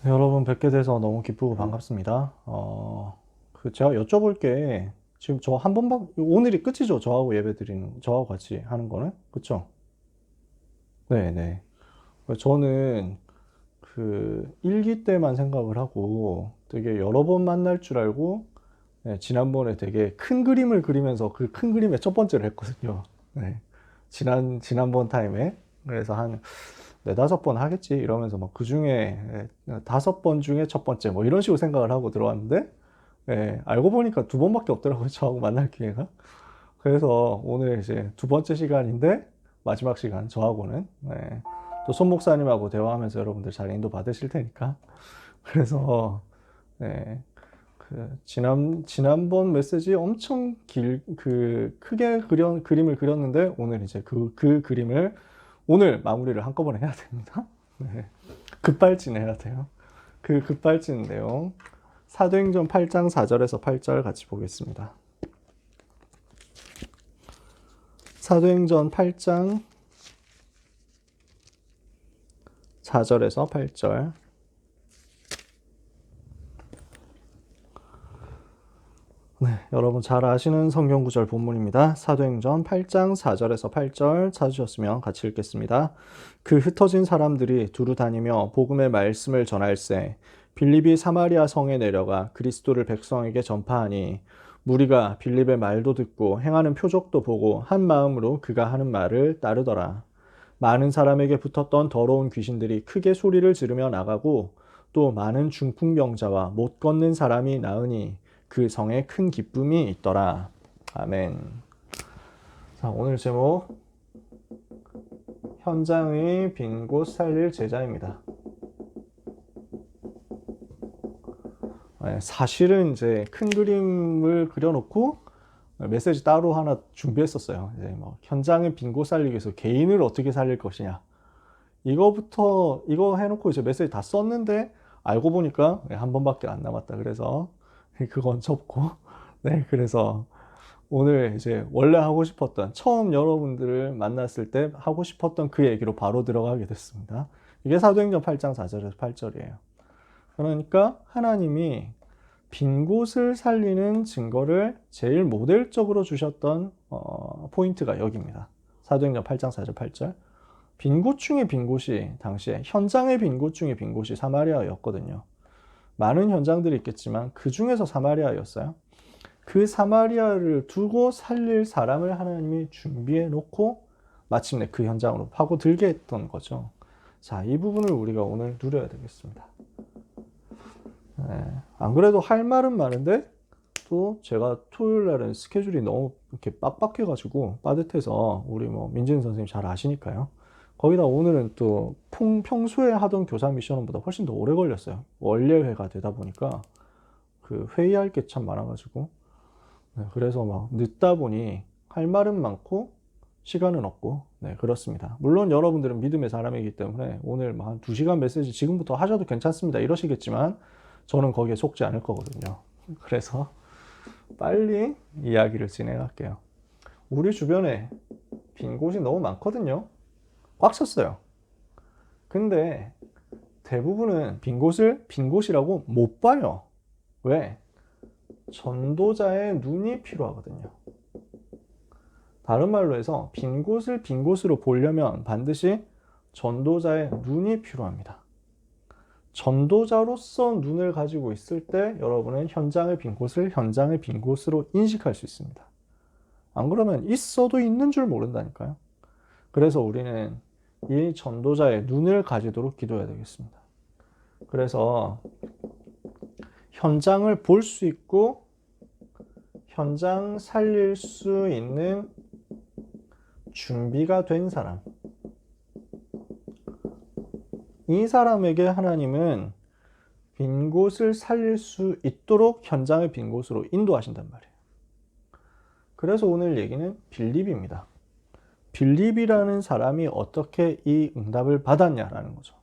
네, 여러분 뵙게 돼서 너무 기쁘고 반갑습니다. 제가 여쭤볼 게 지금 저 한 번밖 오늘이 끝이죠. 저하고 예배 드리는 저하고 같이 하는 거는 그쵸? 네, 네. 저는 그 일기 때만 생각을 하고 되게 여러 번 만날 줄 알고 네, 지난번에 되게 큰 그림을 그리면서 그 큰 그림의 첫 번째를 했거든요. 네. 지난번 타임에 그래서 한 네다섯 번 하겠지 이러면서 막 그 중에 다섯 번 중에 첫 번째 뭐 이런 식으로 생각을 하고 들어왔는데 알고 보니까 두 번밖에 없더라고요. 저하고 만날 기회가. 그래서 오늘 이제 두 번째 시간인데 마지막 시간 저하고는 또 손 목사님하고 대화하면서 여러분들 잘 인도 받으실 테니까 그래서 네, 지난번 메시지 엄청 크게 그림을 그렸는데 오늘 이제 그 그림을 오늘 마무리를 한꺼번에 해야 됩니다. 네. 급발진해야 돼요. 그 급발진 내용 사도행전 8장 4절에서 8절 같이 보겠습니다. 사도행전 8장 4절에서 8절. 네, 여러분 잘 아시는 성경 구절 본문입니다. 사도행전 8장 4절에서 8절 찾으셨으면 같이 읽겠습니다. 그 흩어진 사람들이 두루 다니며 복음의 말씀을 전할세 빌립이 사마리아 성에 내려가 그리스도를 백성에게 전파하니 무리가 빌립의 말도 듣고 행하는 표적도 보고 한 마음으로 그가 하는 말을 따르더라. 많은 사람에게 붙었던 더러운 귀신들이 크게 소리를 지르며 나가고 또 많은 중풍병자와 못 걷는 사람이 나으니 그 성에 큰 기쁨이 있더라. 아멘. 자, 오늘 제목 현장의 빈 곳 살릴 제자입니다. 사실은 이제 큰 그림을 그려놓고 메시지 따로 하나 준비했었어요. 이제 뭐 현장의 빈 곳 살리기 위해서 개인을 어떻게 살릴 것이냐. 이거 해놓고 이제 메시지 다 썼는데 알고 보니까 한 번밖에 안 남았다. 그래서 그건 접고 네, 그래서 오늘 이제 원래 하고 싶었던 처음 여러분들을 만났을 때 하고 싶었던 그 얘기로 바로 들어가게 됐습니다. 이게 사도행전 8장 4절에서 8절이에요. 그러니까 하나님이 빈 곳을 살리는 증거를 제일 모델적으로 주셨던 포인트가 여기입니다. 사도행전 8장 4절 8절. 빈 곳 중에 빈 곳이 당시에 현장의 빈 곳 중에 빈 곳이 사마리아였거든요. 많은 현장들이 있겠지만 그 중에서 사마리아였어요. 그 사마리아를 두고 살릴 사람을 하나님이 준비해 놓고 마침내 그 현장으로 파고들게 했던 거죠. 자, 이 부분을 우리가 오늘 누려야 되겠습니다. 안 그래도 할 말은 많은데 또 제가 토요일 날은 스케줄이 너무 이렇게 빡빡해가지고 빠듯해서 우리 뭐 민진 선생님 잘 아시니까요. 거기다 오늘은 또 평소에 하던 교사 미션보다 훨씬 더 오래 걸렸어요. 원례회가 되다 보니까 그 회의할 게 참 많아가지고 그래서 막 늦다 보니 할 말은 많고 시간은 없고 네, 그렇습니다. 물론 여러분들은 믿음의 사람이기 때문에 오늘 한 2시간 메시지 지금부터 하셔도 괜찮습니다 이러시겠지만 저는 거기에 속지 않을 거거든요. 그래서 빨리 이야기를 진행할게요. 우리 주변에 빈 곳이 너무 많거든요. 꽉 찼어요. 근데 대부분은 빈 곳이라고 못 봐요. 왜? 전도자의 눈이 필요하거든요. 다른 말로 해서 빈 곳을 빈 곳으로 보려면 반드시 전도자의 눈이 필요합니다. 전도자로서 눈을 가지고 있을 때 여러분은 현장의 빈 곳을 현장의 빈 곳으로 인식할 수 있습니다. 안 그러면 있어도 있는 줄 모른다니까요. 그래서 우리는 이 전도자의 눈을 가지도록 기도해야 되겠습니다. 그래서 현장을 볼 수 있고 현장 살릴 수 있는 준비가 된 사람, 이 사람에게 하나님은 빈 곳을 살릴 수 있도록 현장의 빈 곳으로 인도하신단 말이에요. 그래서 오늘 얘기는 빌립입니다. 빌립이라는 사람이 어떻게 이 응답을 받았냐라는 거죠.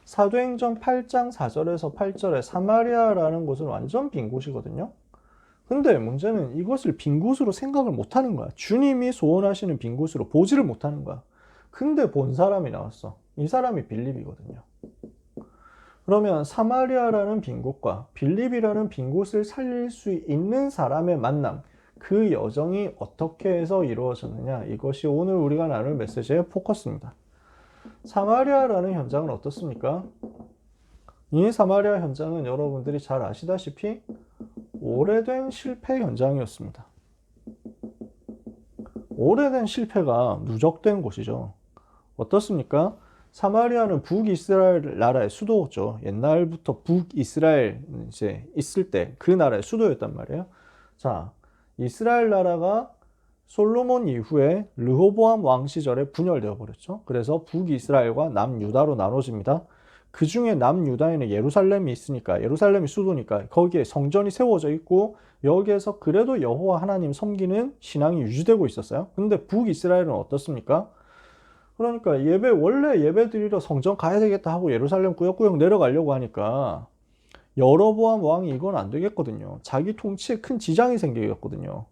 사도행전 8장 4절에서 8절에 사마리아라는 곳은 완전 빈 곳이거든요. 근데 문제는 이것을 빈 곳으로 생각을 못 하는 거야. 주님이 소원하시는 빈 곳으로 보지를 못하는 거야. 근데 본 사람이 나왔어. 이 사람이 빌립이거든요. 그러면 사마리아라는 빈 곳과 빌립이라는 빈 곳을 살릴 수 있는 사람의 만남, 그 여정이 어떻게 해서 이루어졌느냐, 이것이 오늘 우리가 나눌 메시지의 포커스입니다. 사마리아라는 현장은 어떻습니까? 이 사마리아 현장은 여러분들이 잘 아시다시피 오래된 실패 현장이었습니다. 오래된 실패가 누적된 곳이죠. 어떻습니까? 사마리아는 북이스라엘 나라의 수도였죠. 옛날부터 북이스라엘 이제 있을 때 그 나라의 수도였단 말이에요. 자, 이스라엘 나라가 솔로몬 이후에 르호보암 왕 시절에 분열되어 버렸죠. 그래서 북이스라엘과 남유다로 나눠집니다. 그 중에 남유다에는 예루살렘이 있으니까, 예루살렘이 수도니까 거기에 성전이 세워져 있고, 여기에서 그래도 여호와 하나님 섬기는 신앙이 유지되고 있었어요. 근데 북이스라엘은 어떻습니까? 그러니까 원래 예배 드리러 성전 가야 되겠다 하고 예루살렘 꾸역꾸역 내려가려고 하니까 여로보암 왕이 이건 안 되겠거든요. 자기 통치에 큰 지장이 생기겠거든요.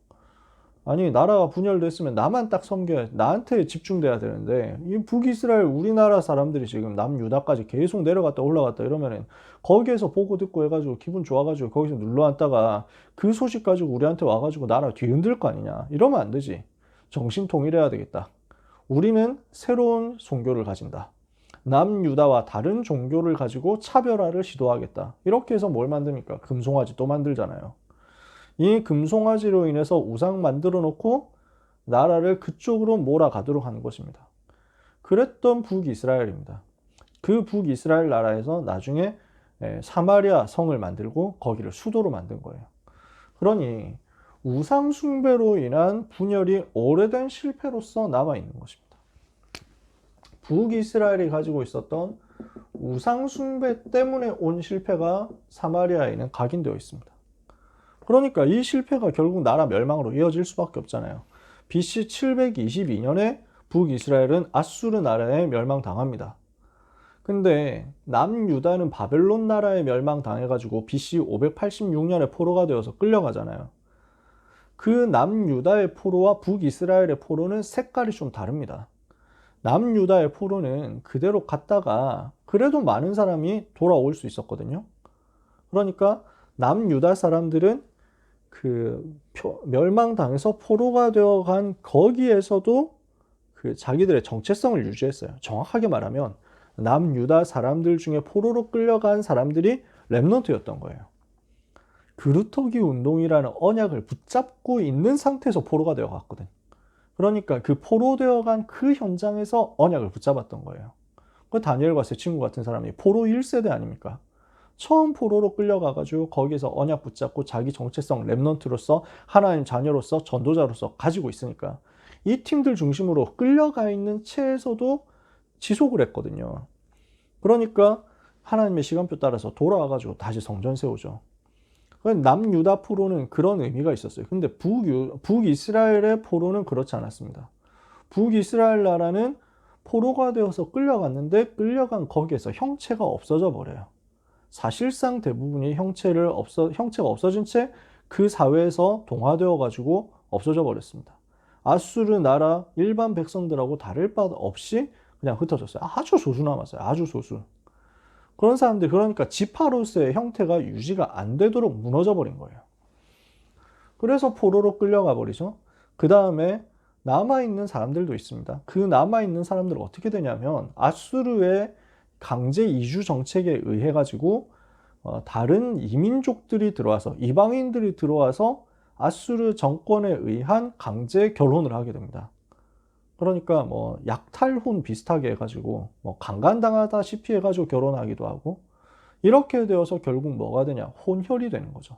아니, 나라가 분열됐으면 나만 딱 섬겨야, 나한테 집중돼야 되는데, 이 북이스라엘 우리나라 사람들이 지금 남유다까지 계속 내려갔다 올라갔다 이러면은 거기에서 보고 듣고 해가지고 기분 좋아가지고 거기서 눌러앉다가 그 소식 가지고 우리한테 와가지고 나라 뒤흔들 거 아니냐. 이러면 안 되지. 정신 통일해야 되겠다. 우리는 새로운 종교를 가진다. 남유다와 다른 종교를 가지고 차별화를 시도하겠다. 이렇게 해서 뭘 만듭니까? 금송아지 또 만들잖아요. 이 금송아지로 인해서 우상 만들어 놓고 나라를 그쪽으로 몰아가도록 하는 것입니다. 그랬던 북이스라엘입니다. 그 북이스라엘 나라에서 나중에 사마리아 성을 만들고 거기를 수도로 만든 거예요. 그러니 우상 숭배로 인한 분열이 오래된 실패로서 남아있는 것입니다. 북이스라엘이 가지고 있었던 우상 숭배 때문에 온 실패가 사마리아에는 각인되어 있습니다. 그러니까 이 실패가 결국 나라 멸망으로 이어질 수밖에 없잖아요. BC 722년에 북이스라엘은 아수르 나라에 멸망당합니다. 근데 남유다는 바벨론 나라에 멸망당해가지고 BC 586년에 포로가 되어서 끌려가잖아요. 그 남유다의 포로와 북이스라엘의 포로는 색깔이 좀 다릅니다. 남유다의 포로는 그대로 갔다가 그래도 많은 사람이 돌아올 수 있었거든요. 그러니까 남유다 사람들은 그 멸망당해서 포로가 되어간 거기에서도 그 자기들의 정체성을 유지했어요. 정확하게 말하면 남유다 사람들 중에 포로로 끌려간 사람들이 렘넌트였던 거예요. 그루터기 운동이라는 언약을 붙잡고 있는 상태에서 포로가 되어갔거든. 그러니까 그 포로되어간 그 현장에서 언약을 붙잡았던 거예요. 그 다니엘과 새 친구 같은 사람이 포로 1세대 아닙니까? 처음 포로로 끌려가가지고 거기서 언약 붙잡고 자기 정체성 렘넌트로서 하나님 자녀로서 전도자로서 가지고 있으니까 이 팀들 중심으로 끌려가 있는 채에서도 지속을 했거든요. 그러니까 하나님의 시간표 따라서 돌아와가지고 다시 성전 세우죠. 남유다 포로는 그런 의미가 있었어요. 근데 북이스라엘의 포로는 그렇지 않았습니다. 북이스라엘 나라는 포로가 되어서 끌려갔는데 끌려간 거기에서 형체가 없어져 버려요. 사실상 대부분이 형체가 없어진 채 그 사회에서 동화되어 가지고 없어져 버렸습니다. 아수르 나라 일반 백성들하고 다를 바 없이 그냥 흩어졌어요. 아주 소수 남았어요. 아주 소수. 그런 사람들이 그러니까 지파로서의 형태가 유지가 안 되도록 무너져 버린 거예요. 그래서 포로로 끌려가 버리죠. 그 다음에 남아있는 사람들도 있습니다. 그 남아있는 사람들은 어떻게 되냐면 아수르의 강제 이주 정책에 의해 가지고 다른 이민족들이 들어와서 이방인들이 들어와서 아수르 정권에 의한 강제 결혼을 하게 됩니다. 그러니까 뭐 약탈혼 비슷하게 해가지고 뭐 강간당하다시피 해가지고 결혼하기도 하고 이렇게 되어서 결국 뭐가 되냐? 혼혈이 되는 거죠.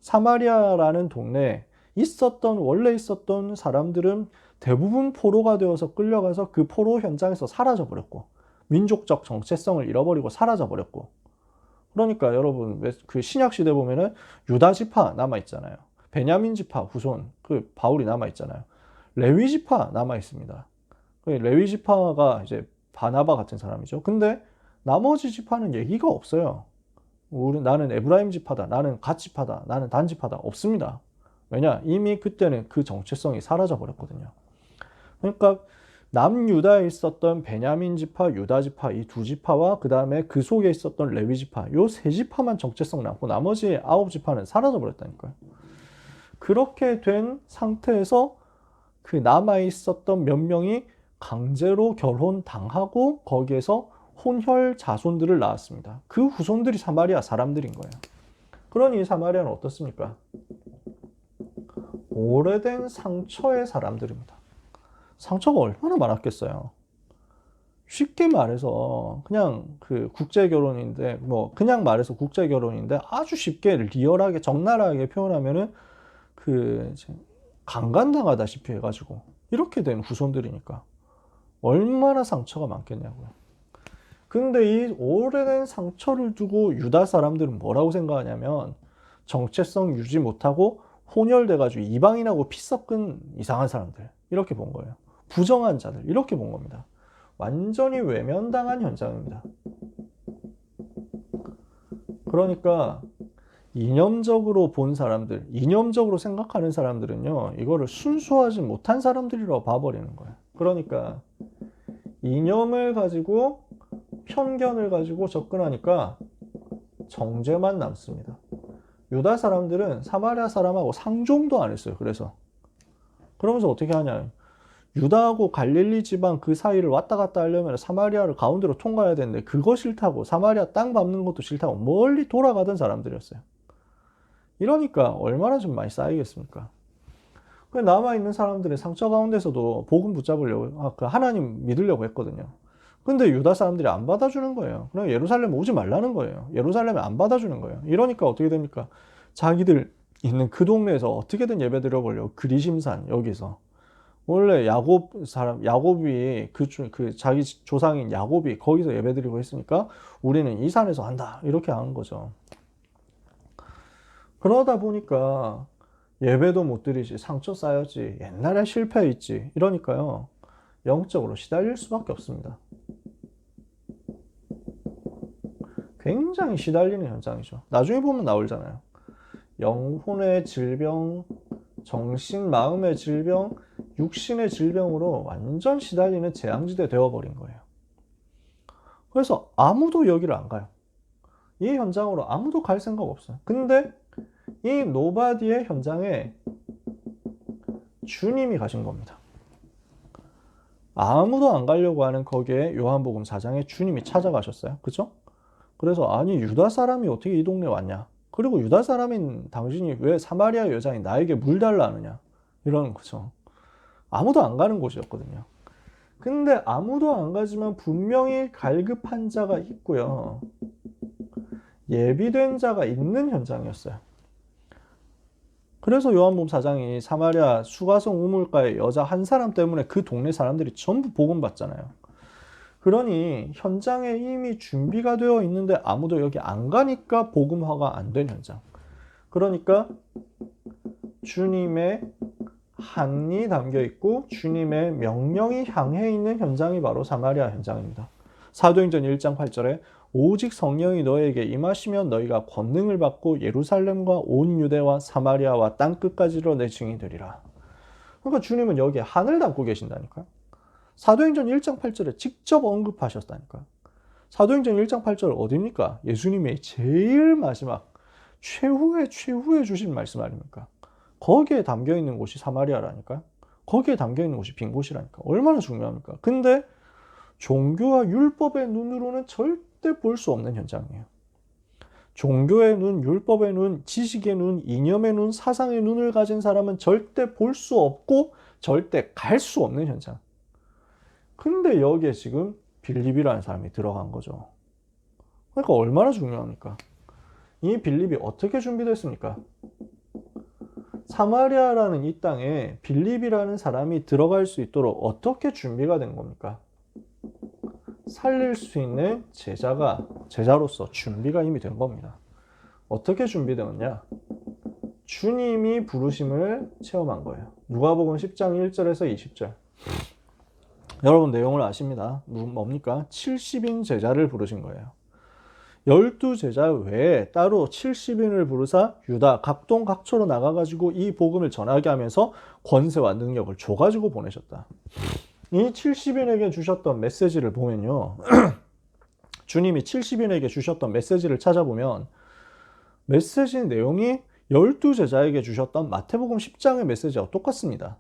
사마리아라는 동네에 원래 있었던 사람들은 대부분 포로가 되어서 끌려가서 그 포로 현장에서 사라져 버렸고 민족적 정체성을 잃어버리고 사라져 버렸고 그러니까 여러분 그 신약 시대 보면은 유다 지파 남아 있잖아요. 베냐민 지파 후손 그 바울이 남아 있잖아요. 레위 지파 남아 있습니다. 레위 지파가 이제 바나바 같은 사람이죠. 근데 나머지 지파는 얘기가 없어요. 나는 에브라임 지파다, 나는 갓 지파다, 나는 단 지파다 없습니다. 왜냐? 이미 그때는 그 정체성이 사라져 버렸거든요. 그러니까 남유다에 있었던 베냐민 지파, 유다 지파 이 두 지파와 그 다음에 그 속에 있었던 레위 지파 요 세 지파만 정체성 남고 나머지 9지파는 사라져 버렸다니까요. 그렇게 된 상태에서 그 남아 있었던 몇 명이 강제로 결혼당하고 거기에서 혼혈 자손들을 낳았습니다. 그 후손들이 사마리아 사람들인 거예요. 그러니 사마리아는 어떻습니까? 오래된 상처의 사람들입니다. 상처가 얼마나 많았겠어요. 쉽게 말해서 그냥 그 국제 결혼인데 뭐 그냥 말해서 국제 결혼인데 아주 쉽게 리얼하게 적나라하게 표현하면은 그 강간당하다시피 해가지고 이렇게 된 후손들이니까 얼마나 상처가 많겠냐고요. 근데 이 오래된 상처를 두고 유다 사람들은 뭐라고 생각하냐면 정체성 유지 못하고 혼혈돼가지고 이방인하고 피 섞은 이상한 사람들 이렇게 본 거예요. 부정한 자들 이렇게 본 겁니다. 완전히 외면당한 현장입니다. 그러니까 이념적으로 본 사람들, 이념적으로 생각하는 사람들은요, 이거를 순수하지 못한 사람들이라고 봐버리는 거예요. 그러니까 이념을 가지고 편견을 가지고 접근하니까 정죄만 남습니다. 유다 사람들은 사마리아 사람하고 상종도 안 했어요. 그러면서 어떻게 하냐? 유다하고 갈릴리 지방 그 사이를 왔다 갔다 하려면 사마리아를 가운데로 통과해야 되는데 그거 싫다고 사마리아 땅 밟는 것도 싫다고 멀리 돌아가던 사람들이었어요. 이러니까 얼마나 좀 많이 쌓이겠습니까? 남아있는 사람들의 상처 가운데서도 복음 붙잡으려고 그 하나님 믿으려고 했거든요. 근데 유다 사람들이 안 받아주는 거예요. 그냥 예루살렘 오지 말라는 거예요. 예루살렘에 안 받아주는 거예요. 이러니까 어떻게 됩니까? 자기들 있는 그 동네에서 어떻게든 예배 드려보려고 그리심산 여기서 원래 야곱이 그 자기 조상인 야곱이 거기서 예배드리고 했으니까 우리는 이 산에서 한다 이렇게 하는 거죠. 그러다 보니까 예배도 못 드리지 상처 쌓였지 옛날에 실패했지 이러니까요 영적으로 시달릴 수밖에 없습니다. 굉장히 시달리는 현장이죠. 나중에 보면 나오잖아요. 영혼의 질병, 정신, 마음의 질병, 육신의 질병으로 완전 시달리는 재앙지대 되어버린 거예요. 그래서 아무도 여기를 안 가요. 이 현장으로 아무도 갈 생각 없어요. 근데 이 노바디의 현장에 주님이 가신 겁니다. 아무도 안 가려고 하는 거기에 요한복음 4장에 주님이 찾아가셨어요. 그죠? 그래서 아니 유다 사람이 어떻게 이 동네에 왔냐? 그리고 유다 사람인 당신이 왜 사마리아 여자인 나에게 물 달라 하느냐? 이러는 거죠. 아무도 안 가는 곳이었거든요. 근데 아무도 안 가지만 분명히 갈급한 자가 있고요. 예비된 자가 있는 현장이었어요. 그래서 요한복음 4장이 사마리아 수가성 우물가의 여자 한 사람 때문에 그 동네 사람들이 전부 복음 받잖아요. 그러니 현장에 이미 준비가 되어 있는데 아무도 여기 안 가니까 복음화가 안 된 현장. 그러니까 주님의 한이 담겨 있고 주님의 명령이 향해 있는 현장이 바로 사마리아 현장입니다. 사도행전 1장 8절에 오직 성령이 너에게 임하시면 너희가 권능을 받고 예루살렘과 온 유대와 사마리아와 땅끝까지로 내 증인이 되리라. 그러니까 주님은 여기에 한을 담고 계신다니까요. 사도행전 1장 8절에 직접 언급하셨다니까요. 사도행전 1장 8절 어디입니까? 예수님의 제일 마지막 최후에 주신 말씀 아닙니까? 거기에 담겨있는 곳이 사마리아라니까요. 거기에 담겨있는 곳이 빈 곳이라니까. 얼마나 중요합니까? 근데 종교와 율법의 눈으로는 절대 볼 수 없는 현장이에요. 종교의 눈, 율법의 눈, 지식의 눈, 이념의 눈, 사상의 눈을 가진 사람은 절대 볼 수 없고 절대 갈 수 없는 현장. 근데 여기에 지금 빌립이라는 사람이 들어간 거죠. 그러니까 얼마나 중요합니까? 이 빌립이 어떻게 준비됐습니까? 사마리아라는 이 땅에 빌립이라는 사람이 들어갈 수 있도록 어떻게 준비가 된 겁니까? 살릴 수 있는 제자로서 준비가 이미 된 겁니다. 어떻게 준비되었냐? 주님이 부르심을 체험한 거예요. 누가복음 10장 1절에서 20절. 여러분 내용을 아십니다. 뭡니까? 70인 제자를 부르신 거예요. 12제자 외에 따로 70인을 부르사 유다 각동 각처로 나가가지고 이 복음을 전하게 하면서 권세와 능력을 줘가지고 보내셨다. 이 70인에게 주셨던 메시지를 보면요. 주님이 70인에게 주셨던 메시지를 찾아보면 메시지 내용이 12제자에게 주셨던 마태복음 10장의 메시지와 똑같습니다.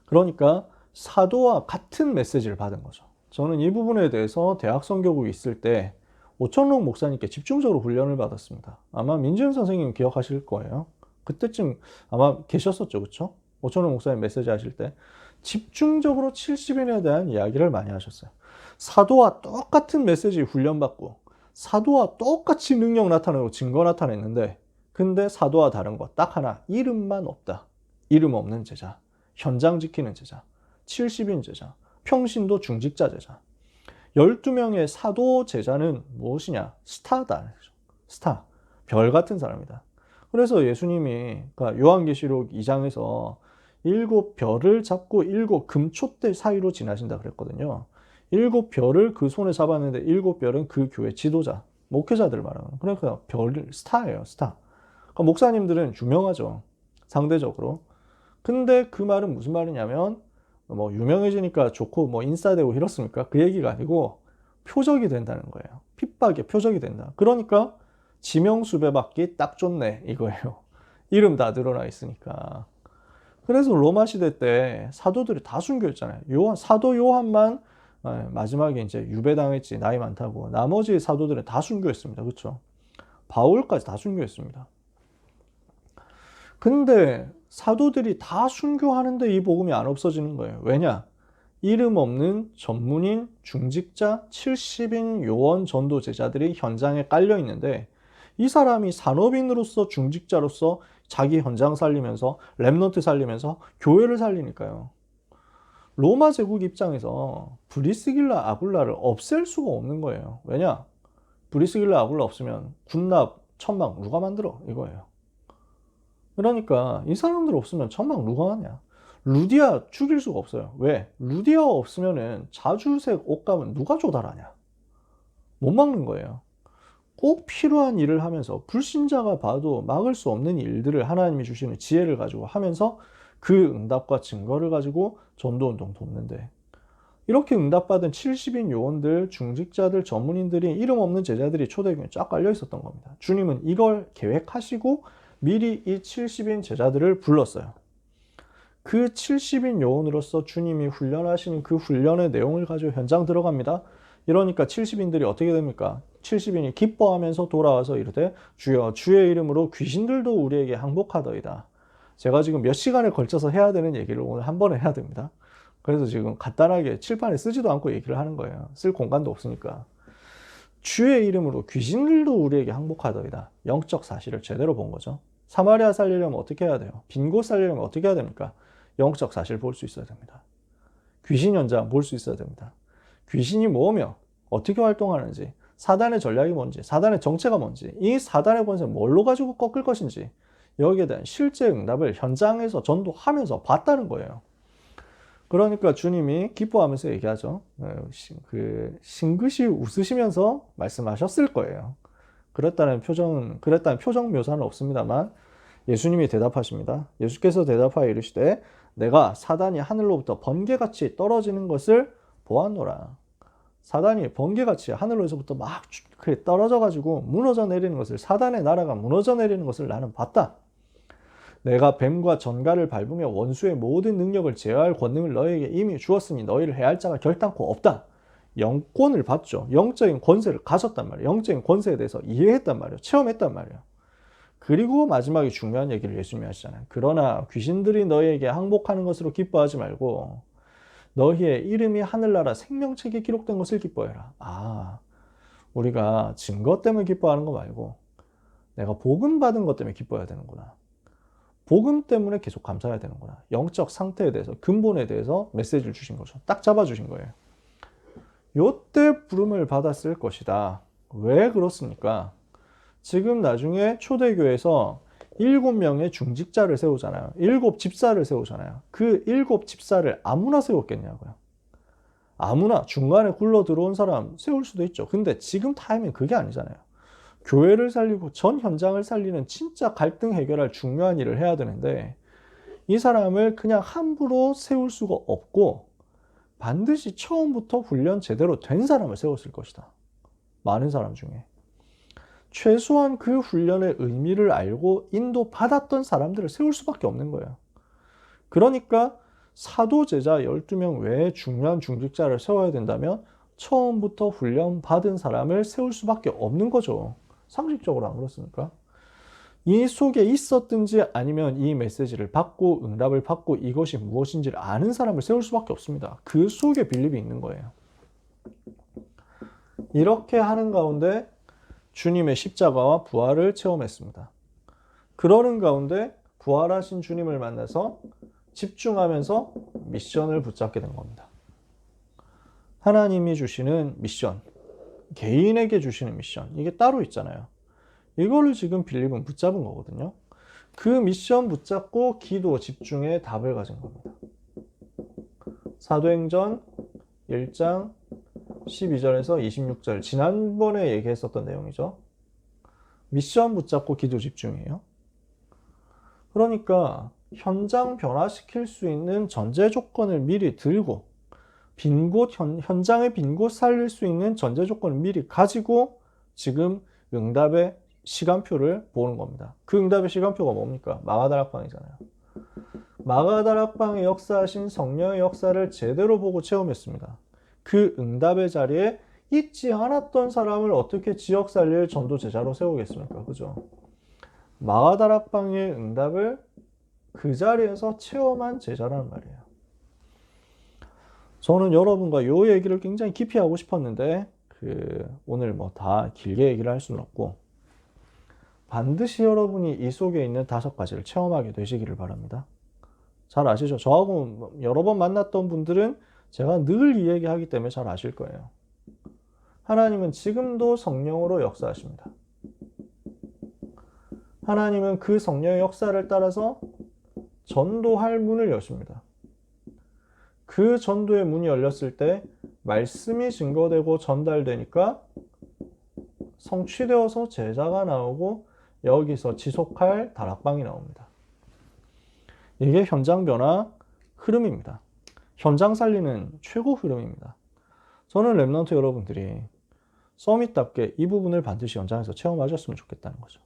그러니까 사도와 같은 메시지를 받은 거죠. 저는 이 부분에 대해서 대학 선교국에 있을 때 오천록 목사님께 집중적으로 훈련을 받았습니다. 아마 민지은 선생님 기억하실 거예요. 그때쯤 아마 계셨었죠, 그렇죠? 오천록 목사님 메시지 하실 때 집중적으로 70인에 대한 이야기를 많이 하셨어요. 사도와 똑같은 메시지 훈련받고 사도와 똑같이 능력 나타내고 증거 나타냈는데 근데 사도와 다른 거 딱 하나, 이름만 없다. 이름 없는 제자, 현장 지키는 제자, 70인 제자, 평신도 중직자 제자. 12명의 사도 제자는 무엇이냐? 스타다. 스타. 별 같은 사람이다. 그래서 예수님이 그러니까 요한계시록 2장에서 7별을 잡고 7금촛대 사이로 지나신다 그랬거든요. 7별을 그 손에 잡았는데 7별은 그 교회 지도자, 목회자들을 말하는 거예요. 그러니까 별, 스타예요, 스타. 그러니까 목사님들은 유명하죠. 상대적으로. 근데 그 말은 무슨 말이냐면 뭐 유명해지니까 좋고 뭐 인싸되고 이렇습니까? 그 얘기가 아니고 표적이 된다는 거예요. 핍박의 표적이 된다. 그러니까 지명수배받기 딱 좋네 이거예요. 이름 다 드러나 있으니까. 그래서 로마 시대 때 사도들이 다 순교했잖아요. 사도 요한만 마지막에 이제 유배당했지, 나이 많다고. 나머지 사도들은 다 순교했습니다. 그렇죠? 바울까지 다 순교했습니다. 근데 사도들이 다 순교하는데 이 복음이 안 없어지는 거예요. 왜냐? 이름 없는 전문인, 중직자, 70인 요원 전도 제자들이 현장에 깔려 있는데 이 사람이 산업인으로서 중직자로서 자기 현장 살리면서 랩넌트 살리면서 교회를 살리니까요. 로마 제국 입장에서 브리스길라 아굴라를 없앨 수가 없는 거예요. 왜냐? 브리스길라 아굴라 없으면 군납, 천막 누가 만들어? 이거예요. 그러니까 이 사람들 없으면 천막 누가 하냐? 루디아 죽일 수가 없어요. 왜? 루디아 없으면은 자주색 옷감은 누가 조달하냐? 못 막는 거예요. 꼭 필요한 일을 하면서 불신자가 봐도 막을 수 없는 일들을 하나님이 주시는 지혜를 가지고 하면서 그 응답과 증거를 가지고 전도운동 돕는데 이렇게 응답받은 70인 요원들, 중직자들, 전문인들이 이름 없는 제자들이 초대교회에 쫙 깔려 있었던 겁니다. 주님은 이걸 계획하시고 미리 이 70인 제자들을 불렀어요. 그 70인 요원으로서 주님이 훈련하시는 그 훈련의 내용을 가지고 현장 들어갑니다. 이러니까 70인들이 어떻게 됩니까? 70인이 기뻐하면서 돌아와서 이르되 주여 주의 이름으로 귀신들도 우리에게 항복하더이다. 제가 지금 몇 시간에 걸쳐서 해야 되는 얘기를 오늘 한 번에 해야 됩니다. 그래서 지금 간단하게 칠판에 쓰지도 않고 얘기를 하는 거예요. 쓸 공간도 없으니까. 주의 이름으로 귀신들도 우리에게 항복하더이다. 영적 사실을 제대로 본 거죠. 사마리아 살리려면 어떻게 해야 돼요? 빈 곳 살리려면 어떻게 해야 됩니까? 영적 사실 볼 수 있어야 됩니다. 귀신 현장 볼 수 있어야 됩니다. 귀신이 뭐며 어떻게 활동하는지, 사단의 전략이 뭔지, 사단의 정체가 뭔지, 이 사단의 권세를 뭘로 가지고 꺾을 것인지 여기에 대한 실제 응답을 현장에서 전도하면서 봤다는 거예요. 그러니까 주님이 기뻐하면서 얘기하죠. 싱긋이 웃으시면서 말씀하셨을 거예요. 그랬다는 표정 묘사는 없습니다만 예수님이 대답하십니다. 예수께서 대답하여 이르시되 내가 사단이 하늘로부터 번개같이 떨어지는 것을 보았노라. 사단이 번개같이 하늘로부터 막 떨어져가지고 무너져 내리는 것을, 사단의 나라가 무너져 내리는 것을 나는 봤다. 내가 뱀과 전갈을 밟으며 원수의 모든 능력을 제어할 권능을 너희에게 이미 주었으니 너희를 해할 자가 결단코 없다. 영권을 받죠. 영적인 권세를 가졌단 말이에요. 영적인 권세에 대해서 이해했단 말이에요. 체험했단 말이에요. 그리고 마지막에 중요한 얘기를 예수님이 하시잖아요. 그러나 귀신들이 너희에게 항복하는 것으로 기뻐하지 말고 너희의 이름이 하늘나라 생명책에 기록된 것을 기뻐해라. 아, 우리가 증거 때문에 기뻐하는 거 말고 내가 복음 받은 것 때문에 기뻐해야 되는구나. 복음 때문에 계속 감사해야 되는구나. 영적 상태에 대해서, 근본에 대해서 메시지를 주신 거죠. 딱 잡아주신 거예요. 요때 부름을 받았을 것이다. 왜 그렇습니까? 지금 나중에 초대교회에서 7명의 중직자를 세우잖아요. 7집사를 세우잖아요. 그 7집사를 아무나 세웠겠냐고요. 아무나 중간에 굴러 들어온 사람 세울 수도 있죠. 근데 지금 타이밍 그게 아니잖아요. 교회를 살리고 전 현장을 살리는 진짜 갈등 해결할 중요한 일을 해야 되는데 이 사람을 그냥 함부로 세울 수가 없고 반드시 처음부터 훈련 제대로 된 사람을 세웠을 것이다. 많은 사람 중에. 최소한 그 훈련의 의미를 알고 인도받았던 사람들을 세울 수밖에 없는 거예요. 그러니까 사도 제자 12명 외에 중요한 중직자를 세워야 된다면 처음부터 훈련 받은 사람을 세울 수밖에 없는 거죠. 상식적으로 안 그렇습니까? 이 속에 있었든지 아니면 이 메시지를 받고 응답을 받고 이것이 무엇인지를 아는 사람을 세울 수밖에 없습니다. 그 속에 빌립이 있는 거예요. 이렇게 하는 가운데 주님의 십자가와 부활을 체험했습니다. 그러는 가운데 부활하신 주님을 만나서 집중하면서 미션을 붙잡게 된 겁니다. 하나님이 주시는 미션, 개인에게 주시는 미션, 이게 따로 있잖아요. 이거를 지금 빌립은 붙잡은 거거든요. 그 미션 붙잡고 기도 집중에 답을 가진 겁니다. 사도행전 1장 12절에서 26절, 지난번에 얘기했었던 내용이죠. 미션 붙잡고 기도 집중이에요. 그러니까 현장 변화시킬 수 있는 전제 조건을 미리 들고 현장의 빈 곳 살릴 수 있는 전제 조건을 미리 가지고 지금 응답의 시간표를 보는 겁니다. 그 응답의 시간표가 뭡니까? 마가다락방이잖아요. 마가다락방에 역사하신 성령의 역사를 제대로 보고 체험했습니다. 그 응답의 자리에 있지 않았던 사람을 어떻게 지역 살릴 전도 제자로 세우겠습니까? 그죠? 마가다락방의 응답을 그 자리에서 체험한 제자라는 말이에요. 저는 여러분과 이 얘기를 굉장히 깊이 하고 싶었는데 오늘 뭐 다 길게 얘기를 할 수는 없고 반드시 여러분이 이 속에 있는 5가지를 체험하게 되시기를 바랍니다. 잘 아시죠? 저하고 여러 번 만났던 분들은 제가 늘 이 얘기하기 때문에 잘 아실 거예요. 하나님은 지금도 성령으로 역사하십니다. 하나님은 그 성령의 역사를 따라서 전도할 문을 여십니다. 그 전도의 문이 열렸을 때 말씀이 증거되고 전달되니까 성취되어서 제자가 나오고 여기서 지속할 다락방이 나옵니다. 이게 현장 변화 흐름입니다. 현장 살리는 최고 흐름입니다. 저는 랩넌트 여러분들이 서밋답게 이 부분을 반드시 현장에서 체험하셨으면 좋겠다는 거죠.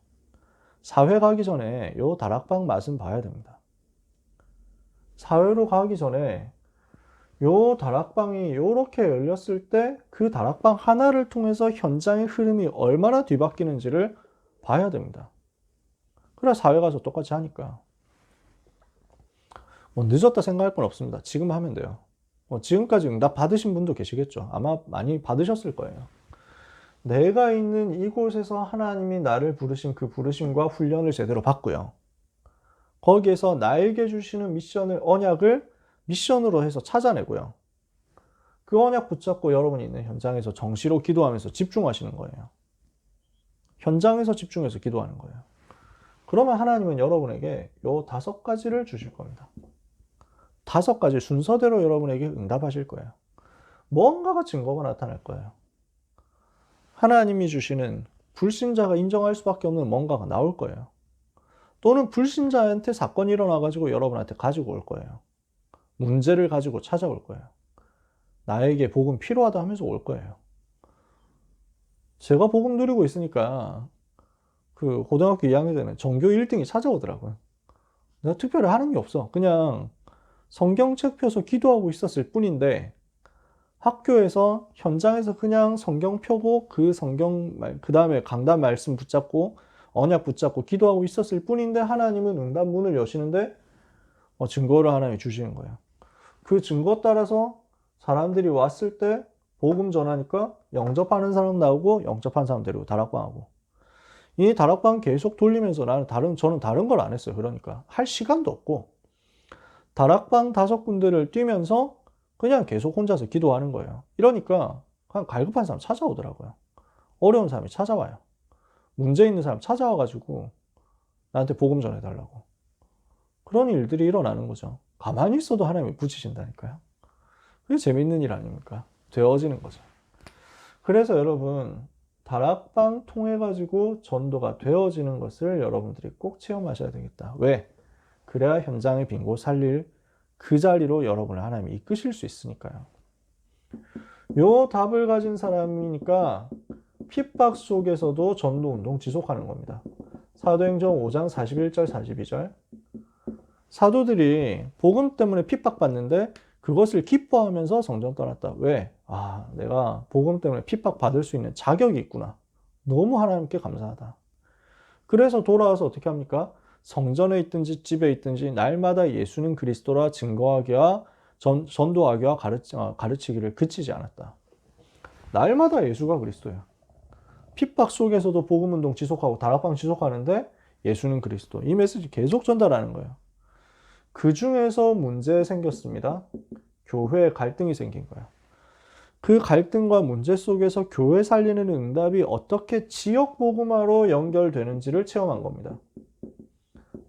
사회 가기 전에 요 다락방 맛은 봐야 됩니다. 사회로 가기 전에 요 다락방이 요렇게 열렸을 때 그 다락방 하나를 통해서 현장의 흐름이 얼마나 뒤바뀌는지를 봐야 됩니다. 그래 사회 가서 똑같이 하니까. 뭐 늦었다 생각할 건 없습니다. 지금 하면 돼요. 지금까지 응답 받으신 분도 계시겠죠. 아마 많이 받으셨을 거예요. 내가 있는 이곳에서 하나님이 나를 부르신 그 부르심과 훈련을 제대로 받고요. 거기에서 나에게 주시는 미션을, 언약을 미션으로 해서 찾아내고요. 그 언약 붙잡고 여러분이 있는 현장에서 정시로 기도하면서 집중하시는 거예요. 현장에서 집중해서 기도하는 거예요. 그러면 하나님은 여러분에게 요 5가지를 주실 겁니다. 5가지 순서대로 여러분에게 응답하실 거예요. 뭔가가 증거가 나타날 거예요. 하나님이 주시는 불신자가 인정할 수밖에 없는 뭔가가 나올 거예요. 또는 불신자한테 사건이 일어나가지고 여러분한테 가지고 올 거예요. 문제를 가지고 찾아올 거예요. 나에게 복음 필요하다 하면서 올 거예요. 제가 복음 누리고 있으니까 그 고등학교 2학년 때는 전교 1등이 찾아오더라고요. 내가 특별히 하는 게 없어. 그냥 성경책 펴서 기도하고 있었을 뿐인데 학교에서 현장에서 그냥 성경 펴고 그 다음에 강단 말씀 붙잡고 언약 붙잡고 기도하고 있었을 뿐인데 하나님은 응답 문을 여시는데 증거를 하나님이 주시는 거예요. 그 증거 따라서 사람들이 왔을 때 복음 전하니까 영접하는 사람 나오고 영접한 사람 데리고 다락방하고 이 다락방 계속 돌리면서 저는 다른 걸 안 했어요. 그러니까 할 시간도 없고 다락방 5군데를 뛰면서 그냥 계속 혼자서 기도하는 거예요. 이러니까 그냥 갈급한 사람 찾아오더라고요. 어려운 사람이 찾아와요. 문제 있는 사람 찾아와가지고 나한테 복음 전해달라고. 그런 일들이 일어나는 거죠. 가만히 있어도 하나님이 붙이신다니까요. 그게 재밌는 일 아닙니까? 되어지는 거죠. 그래서 여러분 다락방 통해가지고 전도가 되어지는 것을 여러분들이 꼭 체험하셔야 되겠다. 왜? 그래야 현장의 빈곳 살릴 그 자리로 여러분을 하나님이 이끄실 수 있으니까요. 요 답을 가진 사람이니까 핍박 속에서도 전도운동 지속하는 겁니다. 사도행전 5장 41절 42절. 사도들이 복음 때문에 핍박받는데 그것을 기뻐하면서 성전 떠났다. 왜? 아, 내가 복음 때문에 핍박받을 수 있는 자격이 있구나. 너무 하나님께 감사하다. 그래서 돌아와서 어떻게 합니까? 성전에 있든지 집에 있든지 날마다 예수는 그리스도라 증거하기와 전도하기와 가르치기를 그치지 않았다. 날마다 예수가 그리스도야. 핍박 속에서도 복음운동 지속하고 다락방 지속하는데 예수는 그리스도. 이 메시지 계속 전달하는 거예요. 그 중에서 문제 생겼습니다. 교회 갈등이 생긴 거예요. 그 갈등과 문제 속에서 교회 살리는 응답이 어떻게 지역 복음화로 연결되는지를 체험한 겁니다.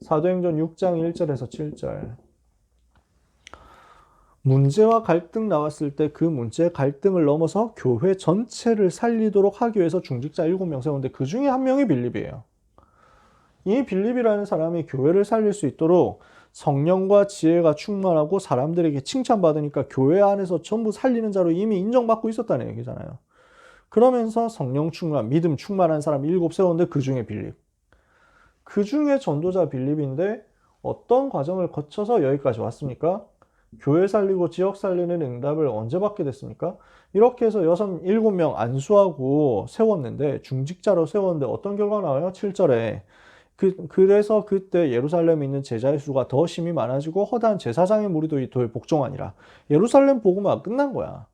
사도행전 6장 1절에서 7절. 문제와 갈등 나왔을 때 그 문제 갈등을 넘어서 교회 전체를 살리도록 하기 위해서 중직자 7명 세웠는데 그 중에 한 명이 빌립이에요. 이 빌립이라는 사람이 교회를 살릴 수 있도록 성령과 지혜가 충만하고 사람들에게 칭찬받으니까 교회 안에서 전부 살리는 자로 이미 인정받고 있었다는 얘기잖아요. 그러면서 성령 충만, 믿음 충만한 사람 7 세웠는데 그 중에 빌립. 그 중에 전도자 빌립인데 어떤 과정을 거쳐서 여기까지 왔습니까? 교회 살리고 지역 살리는 응답을 언제 받게 됐습니까? 이렇게 해서 7명 안수하고 세웠는데 중직자로 세웠는데 어떤 결과가 나와요? 7절에 그래서 그때 예루살렘에 있는 제자의 수가 더 심히 많아지고 허다한 제사장의 무리도 도에 복종하니라. 예루살렘 복음화가 끝난 거야.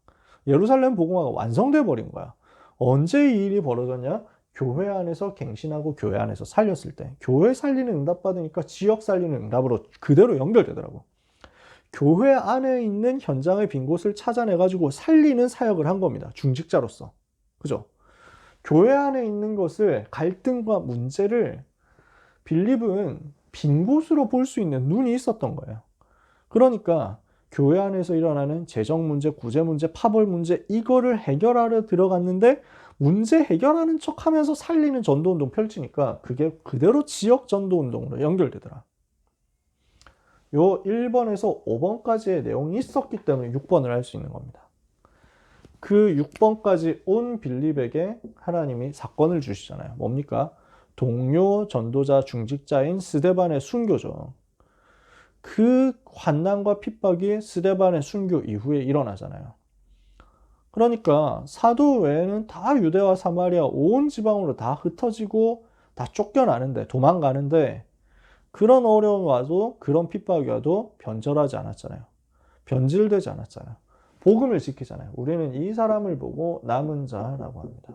예루살렘 복음화가 완성돼 버린 거야. 언제 이 일이 벌어졌냐? 교회 안에서 갱신하고 교회 안에서 살렸을 때. 교회 살리는 응답 받으니까 지역 살리는 응답으로 그대로 연결되더라고. 교회 안에 있는 현장의 빈 곳을 찾아내가지고 살리는 사역을 한 겁니다. 중직자로서. 그죠? 교회 안에 있는 것을, 갈등과 문제를 빌립은 빈 곳으로 볼 수 있는 눈이 있었던 거예요. 그러니까 교회 안에서 일어나는 재정 문제, 구제 문제, 파벌 문제 이거를 해결하러 들어갔는데 문제 해결하는 척 하면서 살리는 전도운동 펼치니까 그게 그대로 지역 전도운동으로 연결되더라. 요 1번에서 5번까지의 내용이 있었기 때문에 6번을 할 수 있는 겁니다. 그 6번까지 온 빌립에게 하나님이 사건을 주시잖아요. 뭡니까? 동료 전도자 중직자인 스데반의 순교죠. 그 환난과 핍박이 스데반의 순교 이후에 일어나잖아요. 그러니까 사도 외에는 다 유대와 사마리아 온 지방으로 다 흩어지고 다 쫓겨나는데 도망가는데 그런 어려움이 와도 그런 핍박이 와도 변절하지 않았잖아요. 변질되지 않았잖아요. 복음을 지키잖아요. 우리는 이 사람을 보고 남은 자라고 합니다.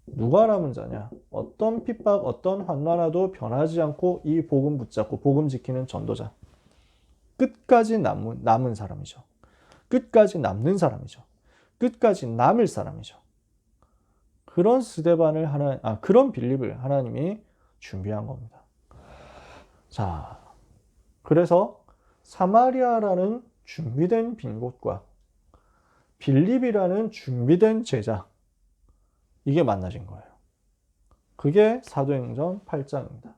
누가 남은 자냐? 어떤 핍박, 어떤 환난 와도 변하지 않고 이 복음 붙잡고 복음 지키는 전도자. 끝까지 남은 사람이죠. 끝까지 남는 사람이죠. 끝까지 남을 사람이죠. 그런 그런 빌립을 하나님이 준비한 겁니다. 자, 그래서 사마리아라는 준비된 빈 곳과 빌립이라는 준비된 제자, 이게 만나진 거예요. 그게 사도행전 8장입니다.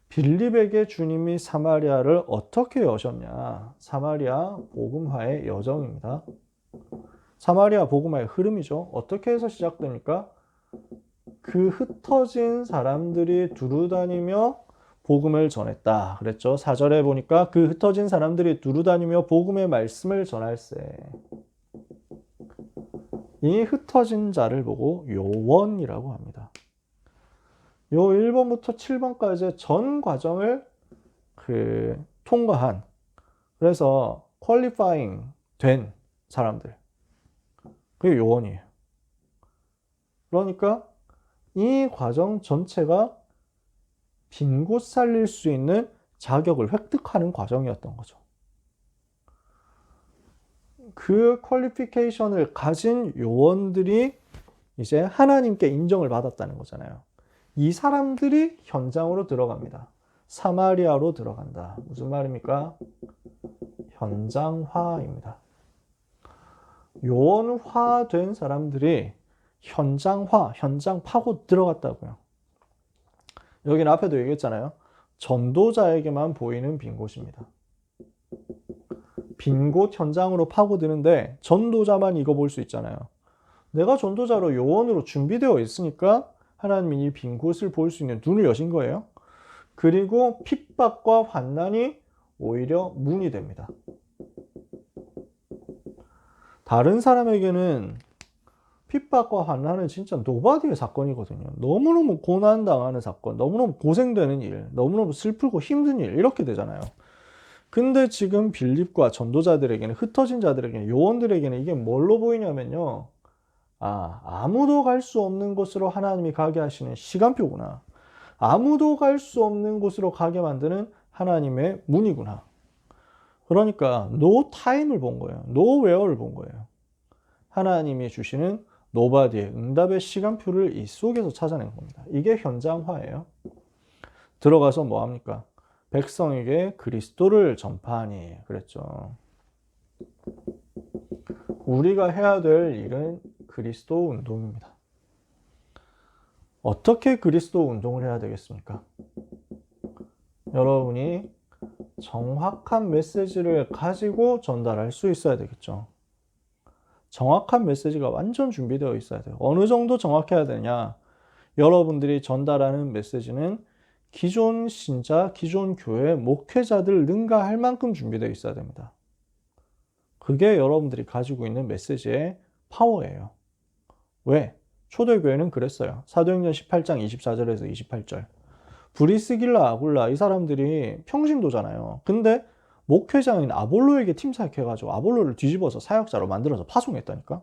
빌립에게 주님이 사마리아를 어떻게 여셨냐? 사마리아 복음화의 여정입니다. 사마리아 복음화의 흐름이죠. 어떻게 해서 시작됩니까? 그 흩어진 사람들이 두루다니며 복음을 전했다. 그랬죠. 4절에 보니까 그 흩어진 사람들이 두루다니며 복음의 말씀을 전할세. 이 흩어진 자를 보고 요원이라고 합니다. 요 1번부터 7번까지의 전 과정을 통과한, 그래서 퀄리파잉 된 사람들, 그게 요원이에요. 그러니까 이 과정 전체가 빈 곳 살릴 수 있는 자격을 획득하는 과정이었던 거죠. 그 퀄리피케이션을 가진 요원들이 이제 하나님께 인정을 받았다는 거잖아요. 이 사람들이 현장으로 들어갑니다. 사마리아로 들어간다. 무슨 말입니까? 현장화입니다. 요원화된 사람들이 현장 파고 들어갔다고요. 여기는 앞에도 얘기했잖아요. 전도자에게만 보이는 빈 곳입니다. 빈 곳 현장으로 파고드는데 전도자만 이거 볼 수 있잖아요. 내가 전도자로 요원으로 준비되어 있으니까 하나님이 이 빈 곳을 볼 수 있는 눈을 여신 거예요. 그리고 핍박과 환난이 오히려 문이 됩니다. 다른 사람에게는 핍박과 환난은 진짜 노바디의 사건이거든요. 너무너무 고난당하는 사건, 너무너무 고생되는 일, 너무너무 슬프고 힘든 일, 이렇게 되잖아요. 근데 지금 빌립과 전도자들에게는, 흩어진 자들에게는, 요원들에게는 이게 뭘로 보이냐면요. 아무도 갈 수 없는 곳으로 하나님이 가게 하시는 시간표구나. 아무도 갈 수 없는 곳으로 가게 만드는 하나님의 문이구나. 그러니까 노 타임을 본 거예요. 노 웨어를 본 거예요. 하나님이 주시는 노바디의 응답의 시간표를 이 속에서 찾아낸 겁니다. 이게 현장화예요. 들어가서 뭐 합니까? 백성에게 그리스도를 전파하니 그랬죠. 우리가 해야 될 일은 그리스도 운동입니다. 어떻게 그리스도 운동을 해야 되겠습니까? 여러분이 정확한 메시지를 가지고 전달할 수 있어야 되겠죠. 정확한 메시지가 완전 준비되어 있어야 돼요. 어느 정도 정확해야 되냐? 여러분들이 전달하는 메시지는 기존 신자, 기존 교회 목회자들 능가할 만큼 준비되어 있어야 됩니다. 그게 여러분들이 가지고 있는 메시지의 파워예요. 왜? 초대교회는 그랬어요. 사도행전 18장 24절에서 28절. 브리스길라, 아굴라 이 사람들이 평신도잖아요. 근데 목회장인 아볼로에게 팀 사역해가지고 아볼로를 뒤집어서 사역자로 만들어서 파송했다니까.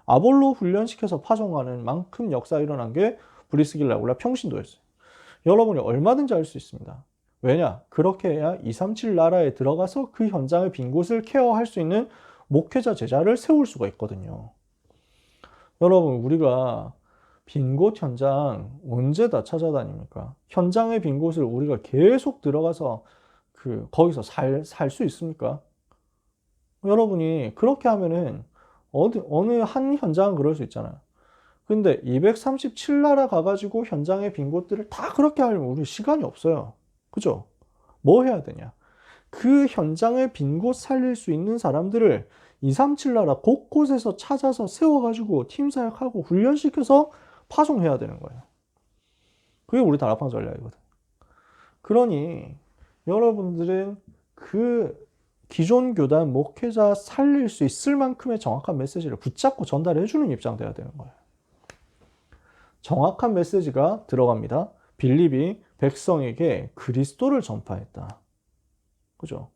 아볼로 훈련시켜서 파송하는 만큼 역사 일어난 게 브리스길라, 아굴라 평신도였어요. 여러분이 얼마든지 할 수 있습니다. 왜냐? 그렇게 해야 237 나라에 들어가서 그 현장의 빈 곳을 케어할 수 있는 목회자 제자를 세울 수가 있거든요. 여러분, 우리가 빈 곳 현장 언제 다 찾아다닙니까? 현장의 빈 곳을 우리가 계속 들어가서 거기서 살 수 있습니까? 여러분이 그렇게 하면은 어느 한 현장은 그럴 수 있잖아요. 근데 237나라 가가지고 현장의 빈 곳들을 다 그렇게 하려면 우리 시간이 없어요. 그죠? 뭐 해야 되냐? 그 현장의 빈 곳 살릴 수 있는 사람들을 237나라 곳곳에서 찾아서 세워가지고 팀 사역하고 훈련시켜서 파송해야 되는 거예요. 그게 우리 다락방 전략이거든. 그러니 여러분들은 그 기존 교단 목회자 살릴 수 있을 만큼의 정확한 메시지를 붙잡고 전달해주는 입장 돼야 되는 거예요. 정확한 메시지가 들어갑니다. 빌립이 백성에게 그리스도를 전파했다. 그죠?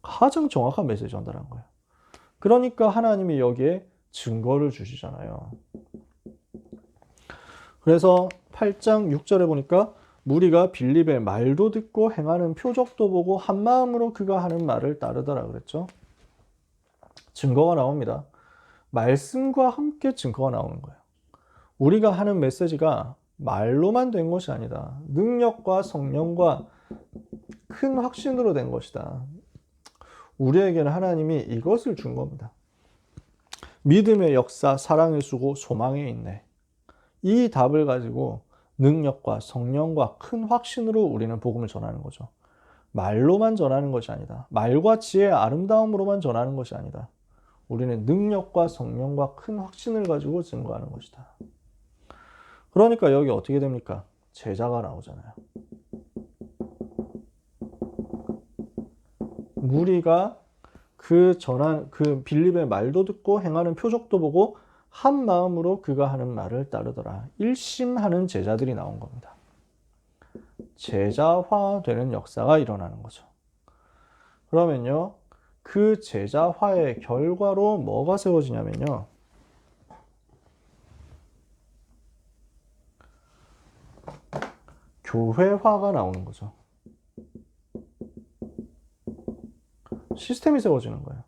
가장 정확한 메시지 전달한 거예요. 그러니까 하나님이 여기에 증거를 주시잖아요. 그래서 8장 6절에 보니까 무리가 빌립의 말도 듣고 행하는 표적도 보고 한 마음으로 그가 하는 말을 따르더라 그랬죠. 증거가 나옵니다. 말씀과 함께 증거가 나오는 거예요. 우리가 하는 메시지가 말로만 된 것이 아니다. 능력과 성령과 큰 확신으로 된 것이다. 우리에게는 하나님이 이것을 준 겁니다. 믿음의 역사, 사랑의 수고, 소망의 인내. 이 답을 가지고 능력과 성령과 큰 확신으로 우리는 복음을 전하는 거죠. 말로만 전하는 것이 아니다. 말과 지혜의 아름다움으로만 전하는 것이 아니다. 우리는 능력과 성령과 큰 확신을 가지고 증거하는 것이다. 그러니까 여기 어떻게 됩니까? 제자가 나오잖아요. 무리가 그 빌립의 말도 듣고 행하는 표적도 보고 한 마음으로 그가 하는 말을 따르더라. 일심하는 제자들이 나온 겁니다. 제자화되는 역사가 일어나는 거죠. 그러면요, 그 제자화의 결과로 뭐가 세워지냐면요, 교회화가 나오는 거죠. 시스템이 세워지는 거예요.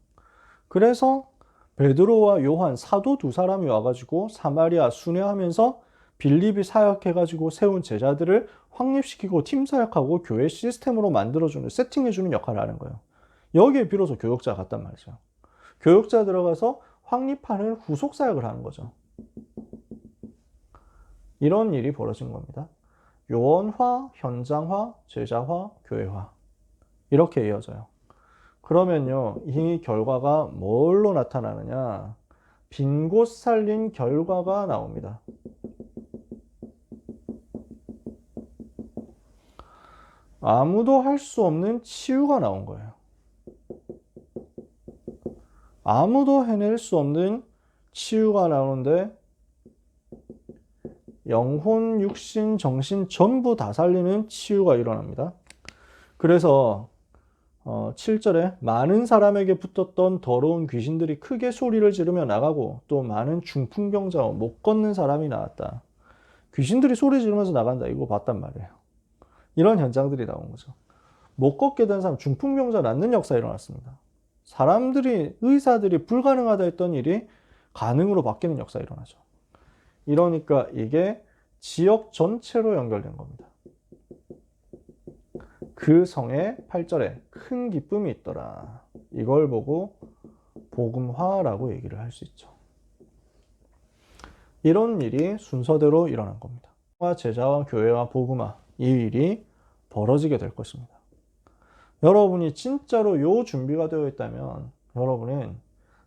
그래서 베드로와 요한 사도 두 사람이 와가지고 사마리아 순회하면서 빌립이 사역해가지고 세운 제자들을 확립시키고 팀 사역하고 교회 시스템으로 만들어주는, 세팅해주는 역할을 하는 거예요. 여기에 비로소 교역자가 갔단 말이죠. 교역자 들어가서 확립하는 후속 사역을 하는 거죠. 이런 일이 벌어진 겁니다. 요원화, 현장화, 제자화, 교회화. 이렇게 이어져요. 그러면요, 이 결과가 뭘로 나타나느냐? 빈 곳 살린 결과가 나옵니다. 아무도 할 수 없는 치유가 나온 거예요. 아무도 해낼 수 없는 치유가 나오는데 영혼, 육신, 정신 전부 다 살리는 치유가 일어납니다. 그래서 7절에 많은 사람에게 붙었던 더러운 귀신들이 크게 소리를 지르며 나가고 또 많은 중풍병자와 못 걷는 사람이 나왔다. 귀신들이 소리 지르면서 나간다. 이거 봤단 말이에요. 이런 현장들이 나온 거죠. 못 걷게 된 사람, 중풍병자 낫는 역사 일어났습니다. 사람들이, 의사들이 불가능하다 했던 일이 가능으로 바뀌는 역사 일어나죠. 이러니까 이게 지역 전체로 연결된 겁니다. 그 성에 8절에 큰 기쁨이 있더라. 이걸 보고 복음화라고 얘기를 할 수 있죠. 이런 일이 순서대로 일어난 겁니다. 제자와 교회와 복음화, 이 일이 벌어지게 될 것입니다. 여러분이 진짜로 요 준비가 되어 있다면 여러분은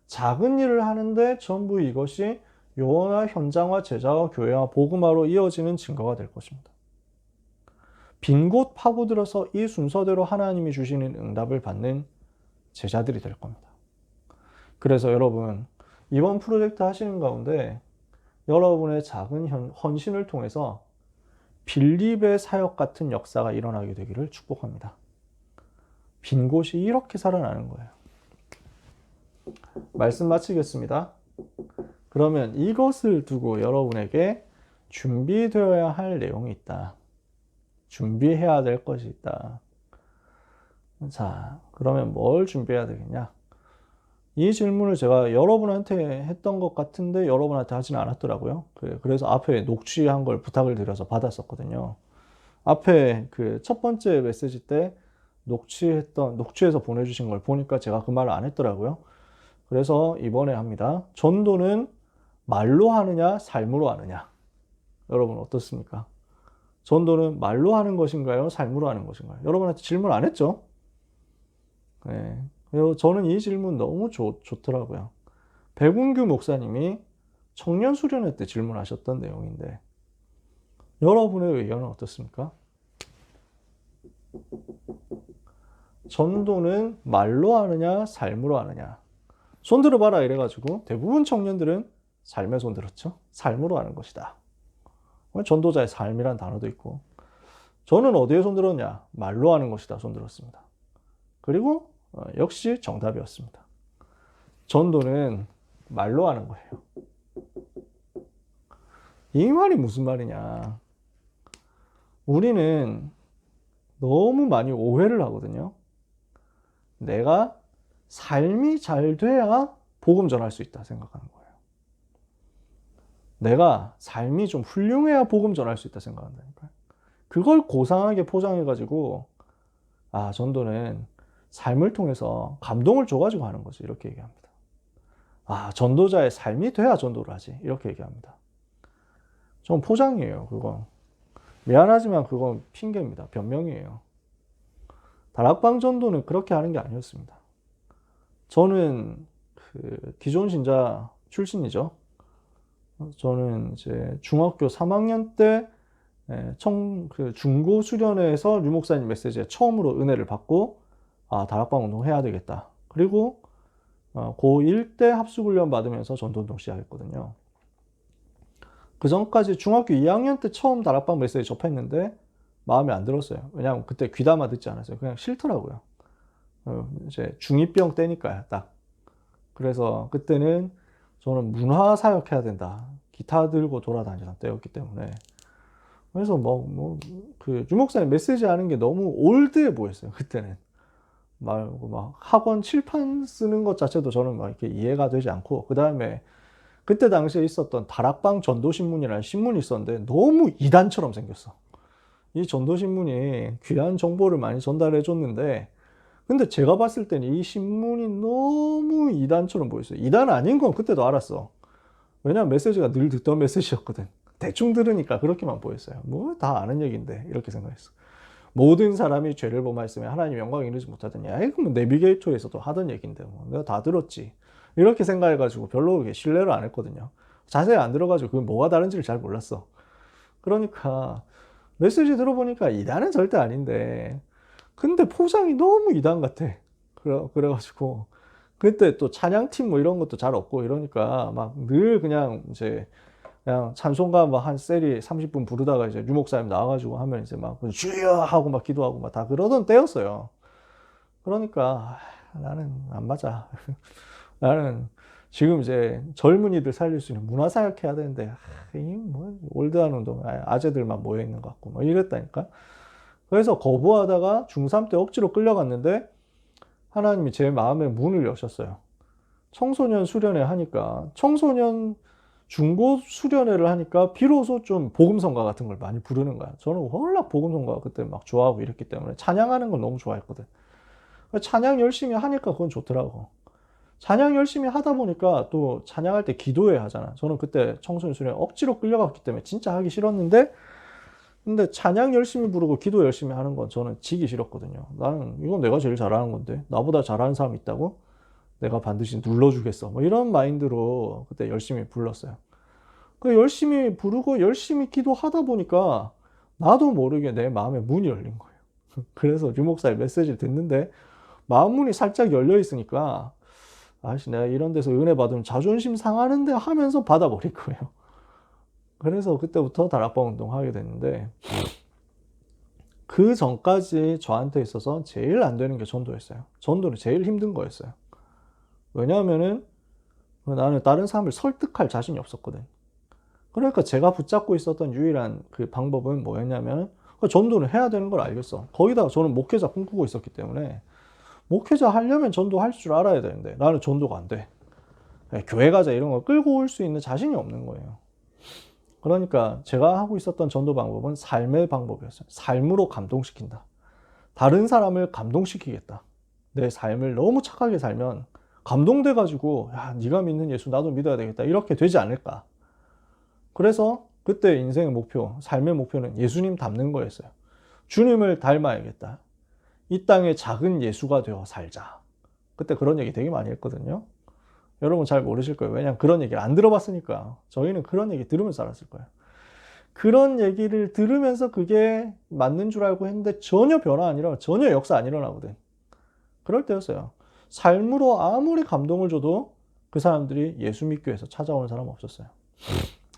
작은 일을 하는데 전부 이것이 요나 현장화, 제자와 교회와 복음화로 이어지는 증거가 될 것입니다. 빈 곳 파고들어서 이 순서대로 하나님이 주시는 응답을 받는 제자들이 될 겁니다. 그래서 여러분, 이번 프로젝트 하시는 가운데 여러분의 작은 헌신을 통해서 빌립의 사역 같은 역사가 일어나게 되기를 축복합니다. 빈 곳이 이렇게 살아나는 거예요. 말씀 마치겠습니다. 그러면 이것을 두고 여러분에게 준비되어야 할 내용이 있다. 준비해야 될 것이 있다. 자, 그러면 뭘 준비해야 되겠냐? 이 질문을 제가 여러분한테 했던 것 같은데 여러분한테 하지는 않았더라고요. 그래서 앞에 녹취한 걸 부탁을 드려서 받았었거든요. 앞에 그 첫 번째 메시지 때 녹취해서 보내주신 걸 보니까 제가 그 말을 안 했더라고요. 그래서 이번에 합니다. 전도는 말로 하느냐, 삶으로 하느냐? 여러분 어떻습니까? 전도는 말로 하는 것인가요? 삶으로 하는 것인가요? 여러분한테 질문 안 했죠? 네. 저는 이 질문 너무 좋더라고요. 백운규 목사님이 청년 수련회 때 질문하셨던 내용인데 여러분의 의견은 어떻습니까? 전도는 말로 하느냐, 삶으로 하느냐? 손 들어봐라 이래가지고 대부분 청년들은 삶에 손 들었죠. 삶으로 하는 것이다. 전도자의 삶이란 단어도 있고 저는 어디에 손 들었냐? 말로 하는 것이다. 손 들었습니다. 그리고 역시 정답이었습니다. 전도는 말로 하는 거예요. 이 말이 무슨 말이냐? 우리는 너무 많이 오해를 하거든요. 내가 삶이 잘 돼야 복음 전할 수 있다 생각하는 거예요. 내가 삶이 좀 훌륭해야 복음 전할 수 있다 생각한다니까요. 그걸 고상하게 포장해가지고 전도는 삶을 통해서 감동을 줘가지고 하는 거지 이렇게 얘기합니다. 전도자의 삶이 돼야 전도를 하지 이렇게 얘기합니다. 좀 포장이에요. 그건 미안하지만 그건 핑계입니다. 변명이에요. 다락방 전도는 그렇게 하는 게 아니었습니다. 저는 기존 신자 출신이죠. 저는 이제 중학교 3학년 때 중고 수련회에서 류 목사님 메시지에 처음으로 은혜를 받고 다락방 운동 해야 되겠다. 그리고 고1 때 합숙훈련 받으면서 전도운동 시작했거든요. 그 전까지 중학교 2학년 때 처음 다락방 메시지 접했는데 마음에 안 들었어요. 왜냐하면 그때 귀담아 듣지 않았어요. 그냥 싫더라고요. 이제 중2병 때니까요, 딱. 그래서 그때는 저는 문화 사역해야 된다. 기타 들고 돌아다니던 때였기 때문에. 그래서 류 목사님 메시지 하는 게 너무 올드해 보였어요, 그때는. 막 학원 칠판 쓰는 것 자체도 저는 막 이렇게 이해가 되지 않고, 그 다음에 그때 당시에 있었던 다락방 전도신문이라는 신문이 있었는데 너무 이단처럼 생겼어. 이 전도신문이 귀한 정보를 많이 전달해 줬는데, 근데 제가 봤을 때는 이 신문이 너무 이단처럼 보였어요. 이단 아닌 건 그때도 알았어. 왜냐면 메시지가 늘 듣던 메시지였거든. 대충 들으니까 그렇게만 보였어요. 뭐 다 아는 얘기인데 이렇게 생각했어. 모든 사람이 죄를 범하였으면 하나님 영광 이루지 못하더니, 아이 그럼 내비게이터에서도 하던 얘긴데 뭐 내가 다 들었지, 이렇게 생각해가지고 별로 신뢰를 안 했거든요. 자세히 안 들어가지고 그게 뭐가 다른지를 잘 몰랐어. 그러니까 메시지 들어보니까 이단은 절대 아닌데, 근데 포장이 너무 이단 같아. 그래가지고 그때 또 찬양팀 뭐 이런 것도 잘 없고 이러니까 막 늘 그냥 이제 그냥 찬송가 뭐 한 세리 30분 부르다가 이제 유목사님 나와가지고 하면 이제 막 주여 하고 막 기도하고 막 다 그러던 때였어요. 그러니까 나는 안 맞아. 나는 지금 이제 젊은이들 살릴 수 있는 문화사역 해야 되는데, 뭐 올드한 운동 아재들만 모여 있는 것 같고 뭐 이랬다니까. 그래서 거부하다가 중3 때 억지로 끌려갔는데 하나님이 제 마음의 문을 여셨어요. 청소년 수련회 하니까, 청소년 중고 수련회를 하니까 비로소 좀 복음성가 같은 걸 많이 부르는 거야. 저는 워낙 복음성가 그때 막 좋아하고 이랬기 때문에 찬양하는 건 너무 좋아했거든. 찬양 열심히 하니까 그건 좋더라고. 찬양 열심히 하다 보니까 또 찬양할 때 기도해야 하잖아. 저는 그때 청소년 수련회 억지로 끌려갔기 때문에 진짜 하기 싫었는데, 근데 찬양 열심히 부르고 기도 열심히 하는 건 저는 지기 싫었거든요. 나는 이건 내가 제일 잘하는 건데 나보다 잘하는 사람 있다고? 내가 반드시 눌러주겠어. 뭐 이런 마인드로 그때 열심히 불렀어요. 그 열심히 부르고 열심히 기도하다 보니까 나도 모르게 내 마음에 문이 열린 거예요. 그래서 유목사의 메시지를 듣는데 마음 문이 살짝 열려 있으니까, 아씨 내가 이런 데서 은혜 받으면 자존심 상하는데 하면서 받아버릴 거예요. 그래서 그때부터 다락방 운동 하게 됐는데, 그 전까지 저한테 있어서 제일 안 되는 게 전도였어요. 전도는 제일 힘든 거였어요. 왜냐하면은 나는 다른 사람을 설득할 자신이 없었거든. 그러니까 제가 붙잡고 있었던 유일한 그 방법은 뭐였냐면, 전도는 해야 되는 걸 알겠어. 거기다가 저는 목회자 꿈꾸고 있었기 때문에 목회자 하려면 전도할 줄 알아야 되는데 나는 전도가 안 돼. 교회 가자 이런 거 끌고 올 수 있는 자신이 없는 거예요. 그러니까 제가 하고 있었던 전도 방법은 삶의 방법이었어요. 삶으로 감동시킨다. 다른 사람을 감동시키겠다. 내 삶을 너무 착하게 살면 감동돼가지고, 야, 네가 믿는 예수 나도 믿어야 되겠다, 이렇게 되지 않을까. 그래서 그때 인생의 목표, 삶의 목표는 예수님 닮는 거였어요. 주님을 닮아야겠다. 이 땅에 작은 예수가 되어 살자. 그때 그런 얘기 되게 많이 했거든요. 여러분 잘 모르실 거예요. 왜냐하면 그런 얘기를 안 들어봤으니까. 저희는 그런 얘기 들으면서 알았을 거예요. 그런 얘기를 들으면서 그게 맞는 줄 알고 했는데 전혀 변화 안 일어나, 전혀 역사 안 일어나거든. 그럴 때였어요. 삶으로 아무리 감동을 줘도 그 사람들이 예수 믿기 위해서 찾아오는 사람은 없었어요.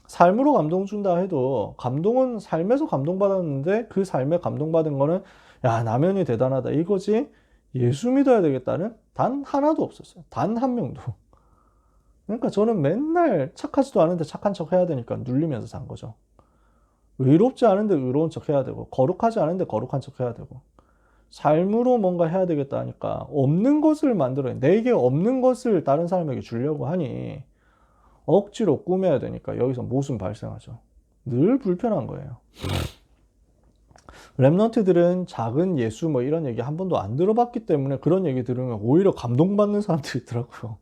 삶으로 감동 준다 해도 감동은 삶에서 감동받았는데 그 삶에 감동받은 거는 야, 나면이 대단하다 이거지, 예수 믿어야 되겠다는 단 하나도 없었어요. 단 한 명도. 그러니까 저는 맨날 착하지도 않은데 착한 척 해야 되니까 눌리면서 산 거죠. 의롭지 않은데 의로운 척 해야 되고, 거룩하지 않은데 거룩한 척 해야 되고, 삶으로 뭔가 해야 되겠다 하니까 없는 것을 만들어야, 내게 없는 것을 다른 사람에게 주려고 하니 억지로 꾸며야 되니까 여기서 모순 발생하죠. 늘 불편한 거예요. 랩런트들은 작은 예수 뭐 이런 얘기 한 번도 안 들어봤기 때문에 그런 얘기 들으면 오히려 감동받는 사람들이 있더라고요.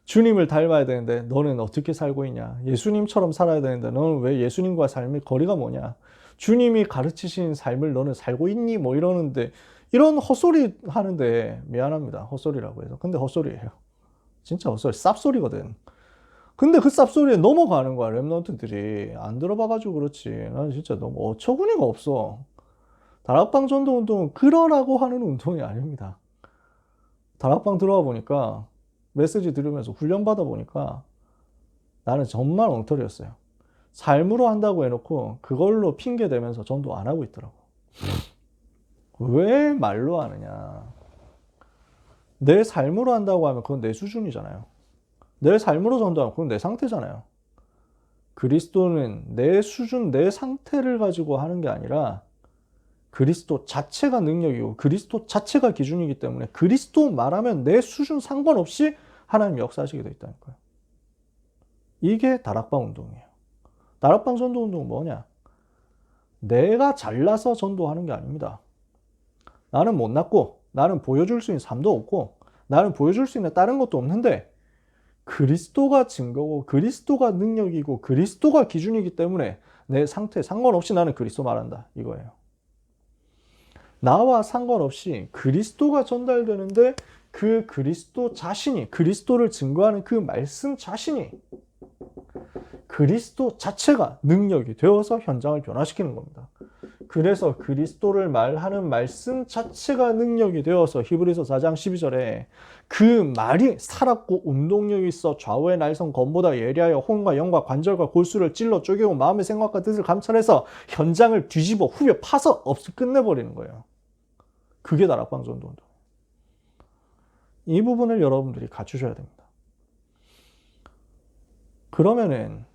주님을 닮아야 되는데 너는 어떻게 살고 있냐? 예수님처럼 살아야 되는데 너는 왜 예수님과 삶의 거리가 뭐냐? 주님이 가르치신 삶을 너는 살고 있니? 뭐 이러는데, 이런 헛소리 하는데 미안합니다. 헛소리라고 해서. 근데 헛소리예요. 진짜 헛소리, 쌉소리거든. 근데 그 쌉소리에 넘어가는 거야, 랩런트들이. 안 들어봐가지고 그렇지. 나는 진짜 너무 어처구니가 없어. 다락방 전도 운동은 그러라고 하는 운동이 아닙니다. 다락방 들어와 보니까, 메시지 들으면서 훈련받아 보니까 나는 정말 엉터리였어요. 삶으로 한다고 해놓고 그걸로 핑계 대면서 전도 안 하고 있더라고. 왜 말로 하느냐. 내 삶으로 한다고 하면 그건 내 수준이잖아요. 내 삶으로 전도하면 그건 내 상태잖아요. 그리스도는 내 수준, 내 상태를 가지고 하는 게 아니라 그리스도 자체가 능력이고 그리스도 자체가 기준이기 때문에 그리스도 말하면 내 수준 상관없이 하나님 역사하시게 돼 있다니까요. 이게 다락방 운동이에요. 다락방 전도 운동은 뭐냐? 내가 잘나서 전도하는 게 아닙니다. 나는 못났고 나는 보여줄 수 있는 삶도 없고 나는 보여줄 수 있는 다른 것도 없는데 그리스도가 증거고 그리스도가 능력이고 그리스도가 기준이기 때문에 내 상태 상관없이 나는 그리스도 말한다, 이거예요. 나와 상관없이 그리스도가 전달되는데 그 그리스도 자신이, 그리스도를 증거하는 그 말씀 자신이, 그리스도 자체가 능력이 되어서 현장을 변화시키는 겁니다. 그래서 그리스도를 말하는 말씀 자체가 능력이 되어서 히브리서 4장 12절에 그 말이 살았고 운동력이 있어 좌우의 날선 검보다 예리하여 혼과 영과 관절과 골수를 찔러 쪼개고 마음의 생각과 뜻을 감찰해서 현장을 뒤집어 후벼 파서 없이 끝내버리는 거예요. 그게 다락방 전도운동. 이 부분을 여러분들이 갖추셔야 됩니다. 그러면은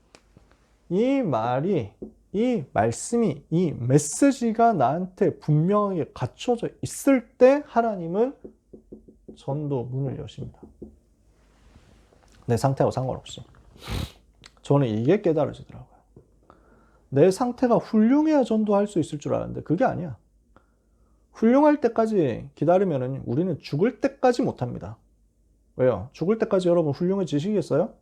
이 말이, 이 말씀이, 이 메시지가 나한테 분명하게 갖춰져 있을 때 하나님은 전도 문을 여십니다. 내 상태와 상관없이. 저는 이게 깨달아지더라고요. 내 상태가 훌륭해야 전도할 수 있을 줄 알았는데 그게 아니야. 훌륭할 때까지 기다리면 우리는 죽을 때까지 못합니다. 왜요? 죽을 때까지 여러분 훌륭해지시겠어요?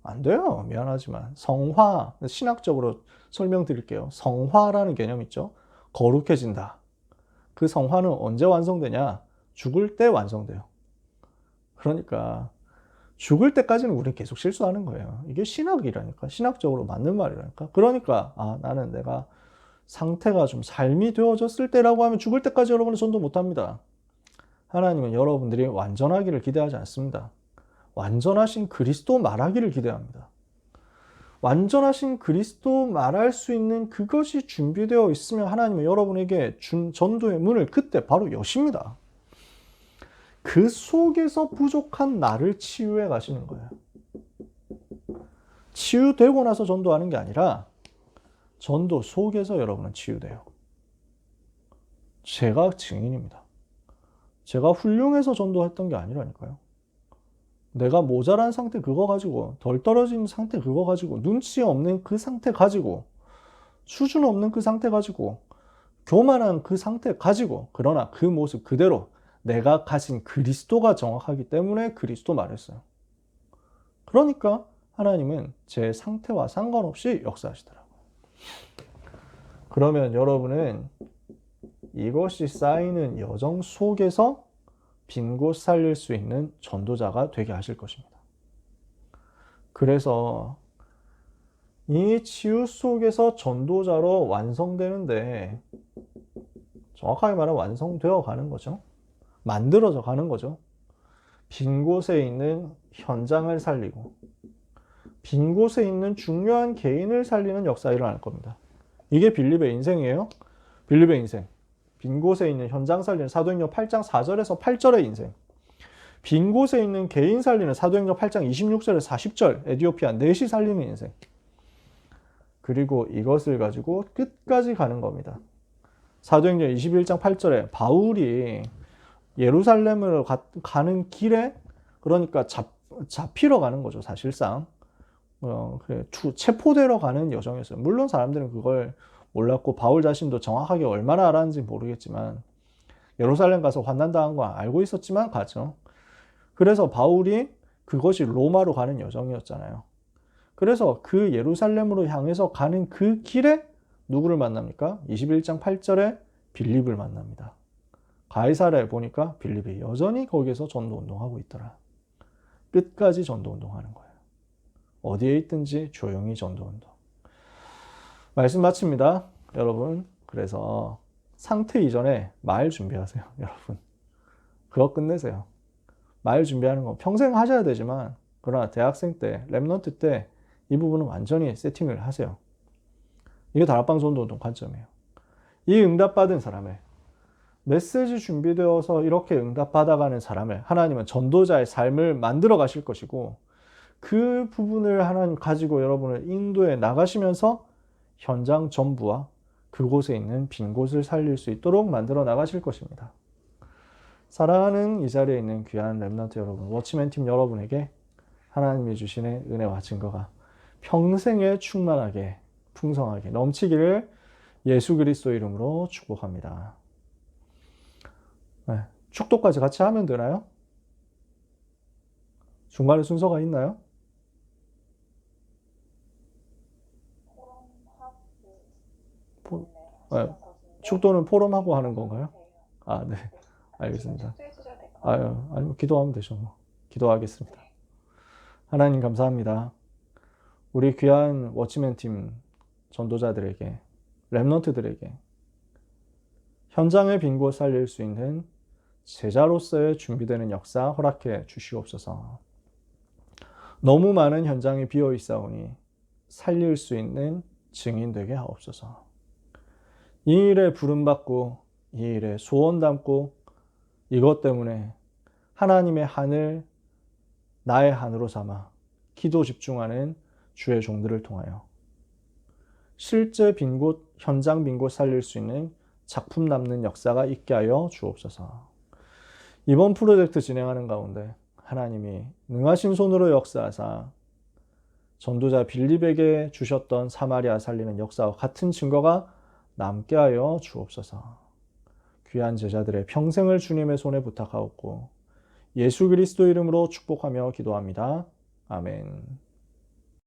안 돼요. 미안하지만. 성화, 신학적으로 설명드릴게요. 성화라는 개념 있죠? 거룩해진다. 그 성화는 언제 완성되냐? 죽을 때 완성돼요. 그러니까 죽을 때까지는 우리는 계속 실수하는 거예요. 이게 신학이라니까. 신학적으로 맞는 말이라니까. 그러니까 나는 내가 상태가 좀 삶이 되어졌을 때라고 하면 죽을 때까지 여러분은 전도 못합니다. 하나님은 여러분들이 완전하기를 기대하지 않습니다. 완전하신 그리스도 말하기를 기대합니다. 완전하신 그리스도 말할 수 있는 그것이 준비되어 있으면 하나님은 여러분에게 준 전도의 문을 그때 바로 여십니다. 그 속에서 부족한 나를 치유해 가시는 거예요. 치유되고 나서 전도하는 게 아니라 전도 속에서 여러분은 치유돼요. 제가 증인입니다. 제가 훌륭해서 전도했던 게 아니라니까요. 내가 모자란 상태 그거 가지고, 덜 떨어진 상태 그거 가지고, 눈치 없는 그 상태 가지고, 수준 없는 그 상태 가지고, 교만한 그 상태 가지고, 그러나 그 모습 그대로 내가 가진 그리스도가 정확하기 때문에 그리스도 말했어요. 그러니까 하나님은 제 상태와 상관없이 역사하시더라고요. 그러면 여러분은 이것이 쌓이는 여정 속에서 빈 곳 살릴 수 있는 전도자가 되게 하실 것입니다. 그래서 이 치유 속에서 전도자로 완성되는데, 정확하게 말하면 완성되어 가는 거죠. 만들어져 가는 거죠. 빈 곳에 있는 현장을 살리고 빈 곳에 있는 중요한 개인을 살리는 역사가 일어날 겁니다. 이게 빌립의 인생이에요. 빌립의 인생. 빈 곳에 있는 현장 살리는 사도행전 8장 4절에서 8절의 인생. 빈 곳에 있는 개인 살리는 사도행전 8장 26절에서 40절 에디오피아 넷이 살리는 인생. 그리고 이것을 가지고 끝까지 가는 겁니다. 사도행전 21장 8절에 바울이 예루살렘으로 가는 길에, 그러니까 잡히러 가는 거죠, 사실상. 체포되러 가는 여정이었어요. 물론 사람들은 그걸 몰랐고 바울 자신도 정확하게 얼마나 알았는지 모르겠지만 예루살렘 가서 환난당한 거 알고 있었지만 가죠. 그래서 바울이 그것이 로마로 가는 여정이었잖아요. 그래서 그 예루살렘으로 향해서 가는 그 길에 누구를 만납니까? 21장 8절에 빌립을 만납니다. 가이사랴에 보니까 빌립이 여전히 거기에서 전도운동하고 있더라. 끝까지 전도운동하는 거예요. 어디에 있든지 조용히 전도운동. 말씀 마칩니다. 여러분, 그래서 상태 이전에 말 준비하세요. 여러분, 그거 끝내세요. 말 준비하는 거 평생 하셔야 되지만, 그러나 대학생 때, 랩넌트 때 이 부분은 완전히 세팅을 하세요. 이게 다락방 전도운동 관점이에요. 이 응답받은 사람을, 메시지 준비되어서 이렇게 응답받아가는 사람을 하나님은 전도자의 삶을 만들어 가실 것이고, 그 부분을 하나님 가지고 여러분을 인도해 나가시면서 현장 전부와 그곳에 있는 빈 곳을 살릴 수 있도록 만들어 나가실 것입니다. 사랑하는 이 자리에 있는 귀한 랩넌트 여러분, 워치맨 팀 여러분에게 하나님이 주시는 은혜와 증거가 평생에 충만하게, 풍성하게 넘치기를 예수 그리스도 이름으로 축복합니다. 네, 축도까지 같이 하면 되나요? 중간에 순서가 있나요? 네, 축도는 포럼하고 하는 건가요? 아, 네. 알겠습니다. 축도해 주셔야 될 것 아유, 같아요. 아니, 뭐, 기도하면 되죠, 뭐. 기도하겠습니다. 하나님 감사합니다. 우리 귀한 워치맨 팀 전도자들에게, 랩런트들에게 현장의 빈 곳 살릴 수 있는 제자로서의 준비되는 역사 허락해 주시옵소서. 너무 많은 현장이 비어 있사오니 살릴 수 있는 증인 되게 하옵소서. 이 일에 부름받고 이 일에 소원 담고 이것 때문에 하나님의 한을 나의 한으로 삼아 기도 집중하는 주의 종들을 통하여 실제 빈 곳, 현장 빈 곳 살릴 수 있는 작품 남는 역사가 있게 하여 주옵소서. 이번 프로젝트 진행하는 가운데 하나님이 능하신 손으로 역사하사 전도자 빌립에게 주셨던 사마리아 살리는 역사와 같은 증거가 남게 하여 주옵소서. 귀한 제자들의 평생을 주님의 손에 부탁하옵고 예수 그리스도 이름으로 축복하며 기도합니다. 아멘.